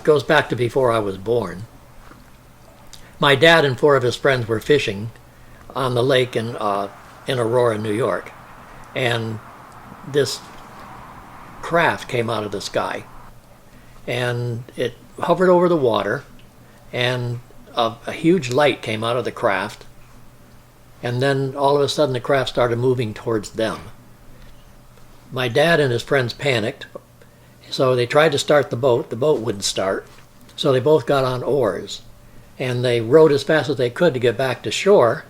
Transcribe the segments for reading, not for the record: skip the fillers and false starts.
Goes back to before I was born. My dad and 4 of his friends were fishing on the lake in Aurora, New York, and this craft came out of the sky, and it hovered over the water, and a huge light came out of the craft, and then all of a sudden the craft started moving towards them. My dad and his friends panicked, so they tried to start the boat. The boat wouldn't start, so they both got on oars, and they rowed as fast as they could to get back to shore.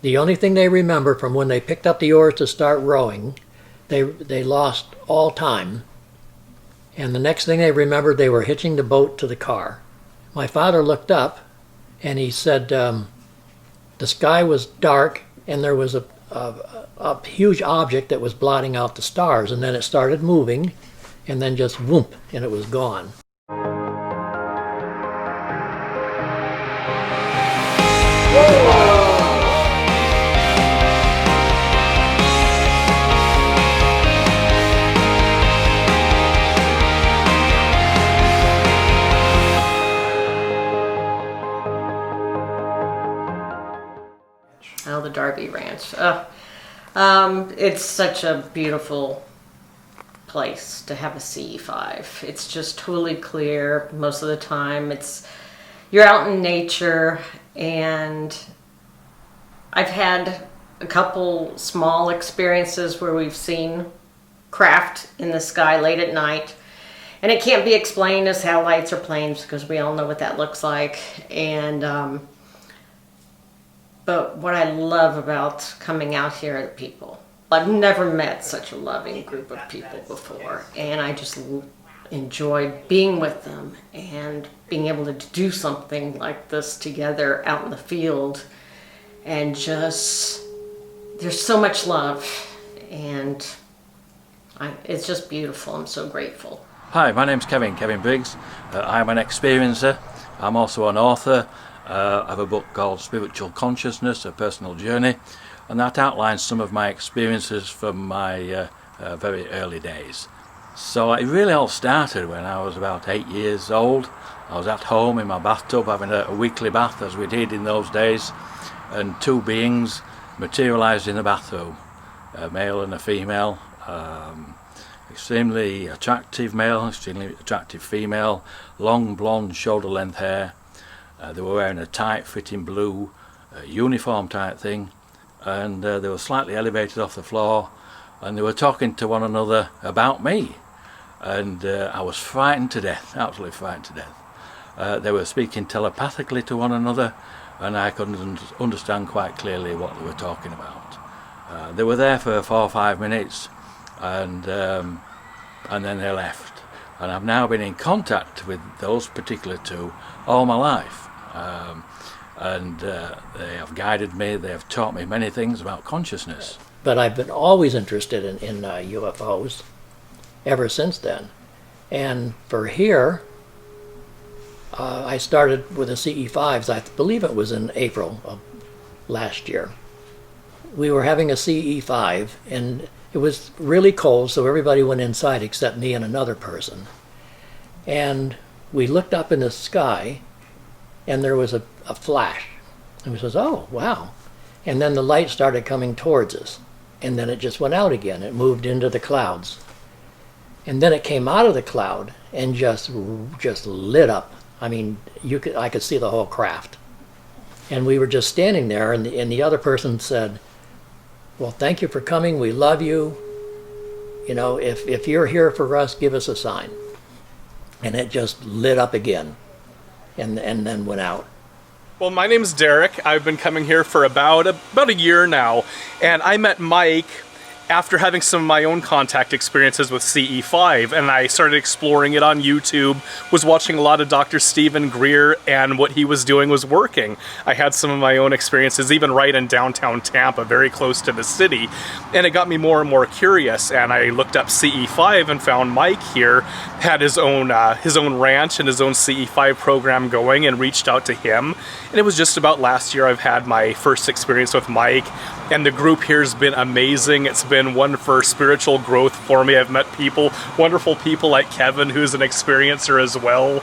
The only thing they remember from when they picked up the oars to start rowing, they lost all time, and the next thing they remembered, they were hitching the boat to the car. My father looked up, and he said the sky was dark, and there was a huge object that was blotting out the stars, and then it started moving, and then just whoomp, and it was gone. Oh, the Darby Ranch. It's such a beautiful place to have a CE5. It's just totally clear most of the time. You're out in nature, and I've had a couple small experiences where we've seen craft in the sky late at night, and it can't be explained as satellites or planes because we all know what that looks like. And but what I love about coming out here are the people. I've never met such a loving group of people before, and I just enjoy being with them and being able to do something like this together out in the field. And just, there's so much love, and it's just beautiful. I'm so grateful. Hi, my name's Kevin Briggs. I'm an experiencer. I'm also an author. I have a book called Spiritual Consciousness, A Personal Journey, and that outlines some of my experiences from my very early days. So it really all started when I was about 8 years old. I was at home in my bathtub having a weekly bath, as we did in those days, and 2 beings materialized in the bathroom, a male and a female, extremely attractive male, extremely attractive female, long blonde shoulder length hair. They were wearing a tight fitting blue uniform type thing, and they were slightly elevated off the floor, and they were talking to one another about me, and I was frightened to death, absolutely frightened to death. They were speaking telepathically to one another, and I couldn't understand quite clearly what they were talking about. They were there for 4 or 5 minutes, and then they left. And I've now been in contact with those particular 2 all my life. They have guided me, they have taught me many things about consciousness. But I've been always interested in UFOs ever since then. And for here, I started with the CE5s, I believe it was in April of last year. We were having a CE5, and it was really cold, so everybody went inside except me and another person. And we looked up in the sky, and there was a flash. And we says, oh, wow. And then the light started coming towards us. And then it just went out again. It moved into the clouds. And then it came out of the cloud and just lit up. I mean, I could see the whole craft. And we were just standing there, and the other person said, well, thank you for coming. We love you. You know, if you're here for us, give us a sign. And it just lit up again. And then went out. Well, my name's Derek. I've been coming here for about a year now, and I met Mike after having some of my own contact experiences with CE5, and I started exploring it on YouTube, was watching a lot of Dr. Stephen Greer, and what he was doing was working. I had some of my own experiences, even right in downtown Tampa, very close to the city, and it got me more and more curious, and I looked up CE5 and found Mike here, had his own ranch and his own CE5 program going, and reached out to him. And it was just about last year I've had my first experience with Mike, and the group here has been amazing. It's been one for spiritual growth for me. I've met people, wonderful people like Kevin, who's an experiencer as well.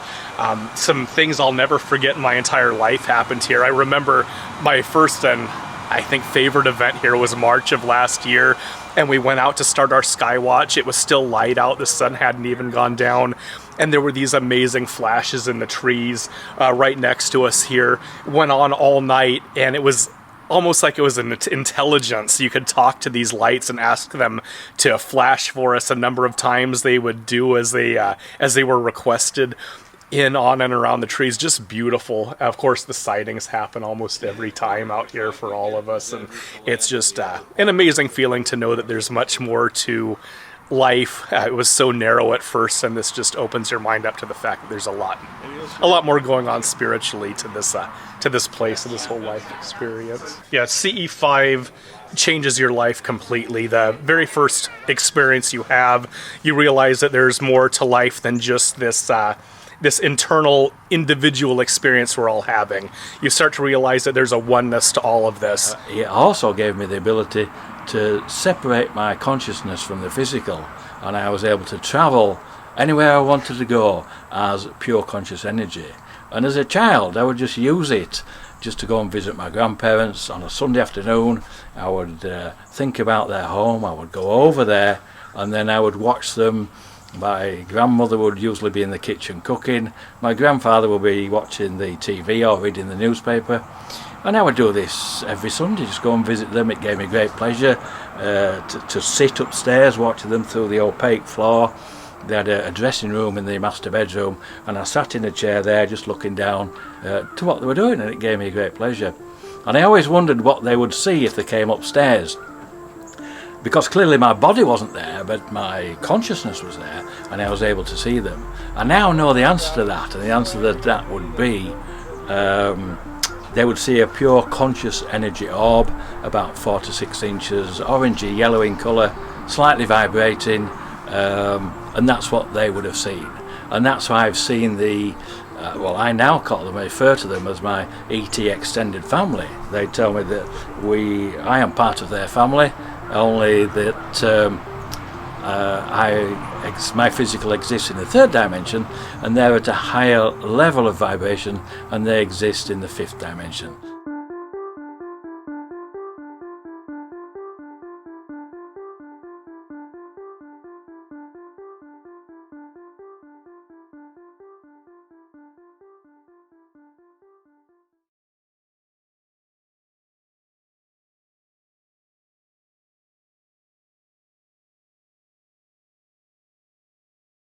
Some things I'll never forget in my entire life happened here. I remember my first and I think favorite event here was March of last year, and we went out to start our sky watch. It was still light out, the sun hadn't even gone down, and there were these amazing flashes in the trees right next to us here. Went on all night, and it was almost like it was an intelligence. You could talk to these lights and ask them to flash for us. A number of times they would do as they were requested. In, on, and around the trees, just beautiful. Of course, the sightings happen almost every time out here for all of us, and it's just an amazing feeling to know that there's much more to life. It was so narrow at first, and this just opens your mind up to the fact that there's a lot more going on spiritually to this place and this whole life experience. Yeah, CE5 changes your life completely. The very first experience you have, you realize that there's more to life than just this internal individual experience we're all having. You start to realize that there's a oneness to all of this. It also gave me the ability to separate my consciousness from the physical, and I was able to travel anywhere I wanted to go as pure conscious energy. And as a child, I would just use it just to go and visit my grandparents on a Sunday afternoon. I would think about their home, I would go over there, and then I would watch them. My grandmother would usually be in the kitchen cooking. My grandfather would be watching the TV or reading the newspaper. And I would do this every Sunday, just go and visit them. It gave me great pleasure to sit upstairs watching them through the opaque floor. They had a dressing room in the master bedroom, and I sat in a chair there just looking down to what they were doing, and it gave me great pleasure. And I always wondered what they would see if they came upstairs. Because clearly my body wasn't there, but my consciousness was there, and I was able to see them. I now know the answer to that, and the answer to that would be they would see a pure conscious energy orb, about 4 to 6 inches, orangey yellow in colour, slightly vibrating, and that's what they would have seen. And that's why I've seen I now refer to them as my ET extended family. They tell me that I am part of their family, only that my physical exists in the 3rd dimension, and they're at a higher level of vibration, and they exist in the 5th dimension.